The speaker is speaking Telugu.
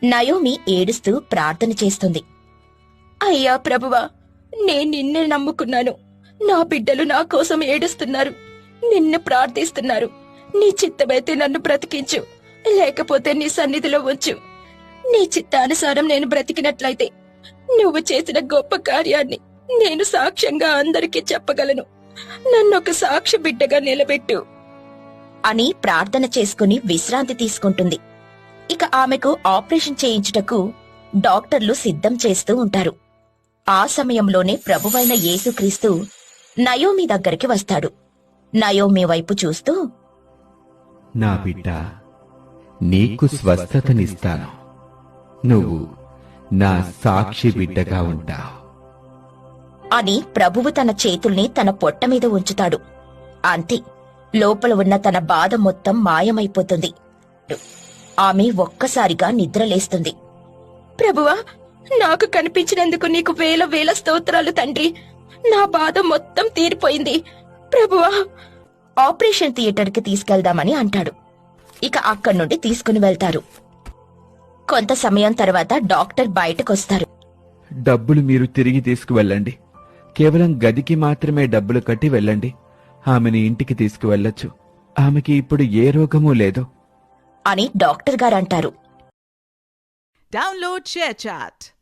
నయోమి ఏడుస్తూ ప్రార్థన చేస్తుంది. అయ్యా ప్రభువా, నేను నిన్నే నమ్ముకున్నాను. నా బిడ్డలు నా కోసం ఏడుస్తున్నారు, నిన్ను ప్రార్థిస్తున్నారు. నీ చిత్తమైతే నన్ను బ్రతికించు, లేకపోతే నీ సన్నిధిలో ఉంచు. నీ చిత్తానుసారం నేను బ్రతికినట్లయితే నువ్వు చేసిన గొప్ప కార్యాన్ని నేను సాక్ష్యంగా అందరికీ చెప్పగలను. నన్నొక సాక్షి బిడ్డగా నిలబెట్టు అని ప్రార్థన చేసుకుని విశ్రాంతి తీసుకుంటుంది. ఇక ఆమెకు ఆపరేషన్ చేయించుటకు డాక్టర్లు సిద్ధం చేస్తూ ఉంటారు. ఆ సమయంలోనే ప్రభువైన యేసుక్రీస్తు నయోమి దగ్గరికి వస్తాడు. నయోమి వైపు చూస్తూ, నా బిడ్డ, నీకు స్వస్థతనిస్తాను. నువ్వు నా సాక్షి బిడ్డగా ఉంటావు అని ప్రభువు తన చేతుల్ని తన పొట్ట మీద ఉంచుతాడు. అంతే, లోపల ఉన్న తన బాధ మొత్తం మాయమైపోతుంది. ఆమె ఒక్కసారిగా నిద్రలేస్తుంది. ప్రభువా, నాకు కనిపించినందుకు నీకు వేల వేల స్తోత్రాలు తండ్రి. నా బాధ మొత్తం తీరిపోయింది ప్రభువా. ఆపరేషన్ థియేటర్కి తీసుకెళ్దామని అంటాడు. ఇక అక్కడి నుండి తీసుకుని వెళ్తారు. కొంత సమయం తర్వాత డాక్టర్ బయటకొస్తారు. డబ్బులు మీరు తిరిగి తీసుకువెళ్ళండి. కేవలం గదికి మాత్రమే డబ్బులు కట్టి వెళ్ళండి. ఆమెని ఇంటికి తీసుకువెళ్లొచ్చు. ఆమెకి ఇప్పుడు ఏ రోగమూ లేదు అని డాక్టర్ గారంటారు. Download ShareChat.